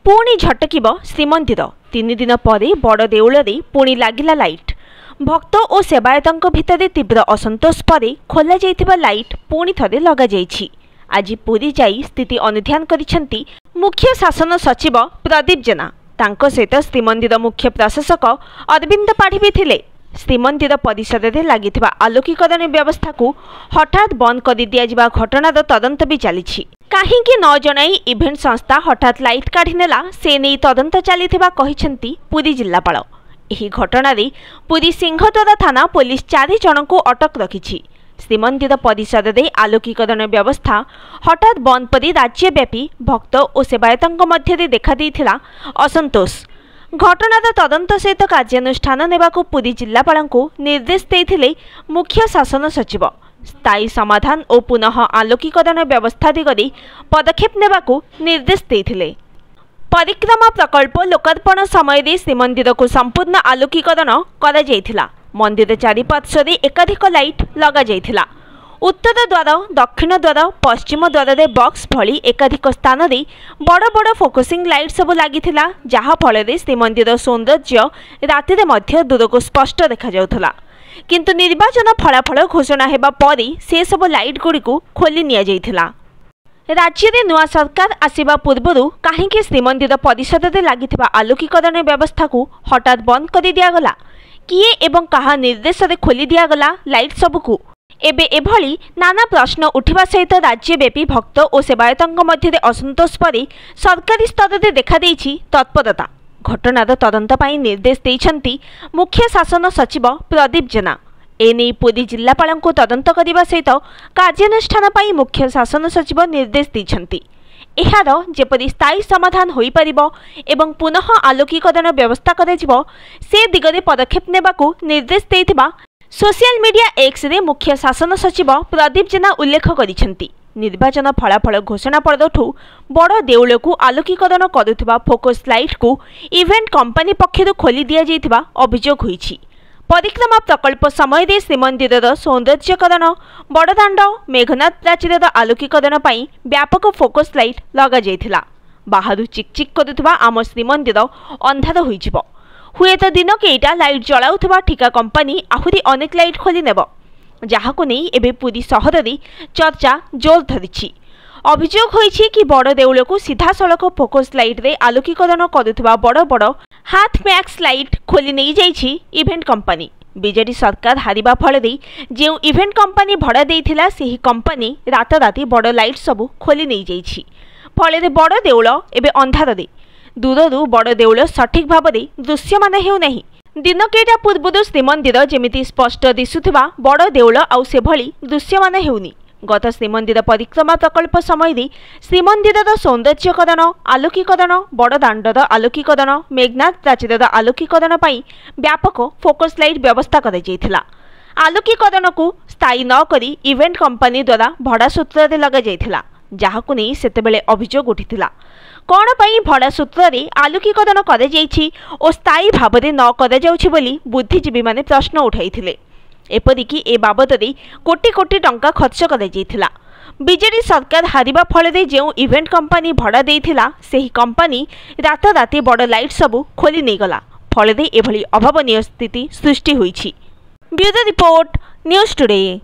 पुणी झटकिब श्रीमंदिर 3 दिन पर बड़ देउल पुणी लगिला लाइट। भक्त और सेवायतों भितर तीव्र असंतोष पर खोल लाइट पुणी थरे लग जाइछि। आज पुरी जाई स्थिति अनुध्यान करिसेंती मुख्य शासन सचिव प्रदीप जेना। तांको सहित श्रीमंदिर मुख्य प्रशासक अरविंद पाढ़ी भी थिले। श्रीमंदिर परिसर में लगी आलोकीकरण व्यवस्था को हठात बंद कर दिया घटनार तदंत भी चली। कहीं न जनाई इवेंट संस्था हठात लाइट काढ़ी नेला से नहीं तदंत चली पुरी जिलापाल। यह घटना पुरी सिंहद्वार थाना पुलिस 4 जन को अटक रखी। श्रीमंदिर परिसर में आलोकीकरण व्यवस्था हठात बंद पर राज्यव्यापी भक्त और सेवायतों मध्य देखा असंतोष। घटनार तदंत सहित कार्यानुष्ठान नेबाकू पुरी जिलापाल को निर्देश देते मुख्य शासन सचिव। स्थायी समाधान और पुनः आलोकीकरण व्यवस्था दिगरे पदक्षेप नेबाकू निर्देश देते। परिक्रमा प्रकल्प लोकार्पण समय श्रीमंदिर को संपूर्ण आलोकीकरण करा जायथिला। मंदिर चारिपार्श्व एकाधिक लाइट लगा जायथिला। उत्तर द्वार, दक्षिण द्वार, पश्चिम द्वार रे बॉक्स भली एकाधिक स्थान रे बड़ बड़ फोकसिंग लाइट सब लागिथिला, जहा फल रे श्रीमंदिर सौंदर्य राति रे मध्य दूर को स्पष्ट देखा जाउथला। किंतु निर्वाचन फलाफल घोषणा हेबा परी से सब लाइट गुडी को खोली निया जायथिला। राज्य में नुआ सरकार आसिबा पूर्वरु काहेकि श्रीमंदिर परिसर में लगी आलोकीकरण व्यवस्था को हठात बंद कर दियागला? किए एवं कहा निर्देश रे खोली दियागला लाइट सबकू? एबे एभली नाना प्रश्न उठिबा सहित राज्यव्यापी भक्त और सेवायतों मध्य असंतोष पर सरकारी स्तर में देखा देइछि तत्परता। घटनार तदंत पाई निर्देश देइछंती मुख्य शासन सचिव प्रदीप जेना। एने पुरी जिलापाल को तदंत करने सहित कार्यानुष्ठान पाई मुख्य शासन सचिव निर्देश देइछंती। एहार जेपरि स्थायी समाधान होई परिबो एवं पुनः आलोकीकरण व्यवस्था कराजिबो से दिगरे पदक्षेप नेबाकू निर्देश देइथिबा सोशल मीडिया एक्स रे मुख्य शासन सचिव प्रदीप जेना उल्लेख करिसेंती। निर्वाचन फलाफल घोषणा परठू बड़ देउल को आलोकीकरण करुवा फोकस लाइट को इवेंट कंपनी पक्षर खोली दिया जाइथिबा अभियोग होईछि। परिक्रमा प्रकल्प समय श्रीमंदिर सौंदर्यकरण, बड़दाण्ड, मेघनाथ प्राचीर आलोकीकरण पाई व्यापक फोकस लाइट लगा जाइथिला। बाहरु चिकचिक करुवा आम श्रीमंदिर अंधार होइजिबो। हुए तो दिन केईटा लाइट जलाउथबा ठिका कंपनी आहुरी अनेक लाइट खोली नेब, जहाको नहीं एबे पुरी सहर रे चर्चा जोर धरिछि। अभियोग होइछि कि बड़ देउल को सीधा सड़क फोकस लाइट रे आलोकीकरण करुवा बड़ बड़ हाथ मैक्स लाइट खोली नहीं जाइछि इवेंट कंपनी। बीजेडी सरकार हारिबा फल जो इवेंट कंपनी भड़ा देइथिला सेही कंपनी राताराती बड़ लाइट सबू खोली नहीं जाइछि। फल बड़ देउल एबे अंधार रे दूररू बड़ देउल सठिक भाव में दृश्यमान हेउनाही। दिन केटा पूर्व श्रीमंदिर जेमिति स्पष्ट दिसुथिबा बड़ देउल आउ से भली दृश्यमान हेउनी। गत श्रीमंदिर परिक्रमा प्रकल्प समय श्रीमंदिर सौंदर्यकरण, आलोकीकरण, बड़दाण्डर आलोकीकरण, मेघनाथ प्राचीर आलोकीकरण पाई व्यापक फोकस लाइट व्यवस्था करा जायथिला। आलोकीकरण को स्थायी न करी इवेंट कंपनी द्वारा भड़ा सूत्र रे लगा जायथिला, जहाको नहीं सेतेबेले अभियोग उठिथिला। कौन पाई भड़ा सूत्र रे आलोकीकरण करा जायछि ओ स्थायी भाव में न करा जाउछि बोली बुद्धिजीवी माने प्रश्न उठाइथिले। एपरिकी ए बाबद कोटी कोटी टंका खर्च करा जायथिला। बीजेडी सरकार हारिबा फल जो इवेंट कंपनी भड़ा देइथिला सेही कंपनी राताराती बड़ लाइट सबू खोली नहीं गला। फल एभली अभावनीय स्थिति सृष्टि होइछि। Bureau report, news today.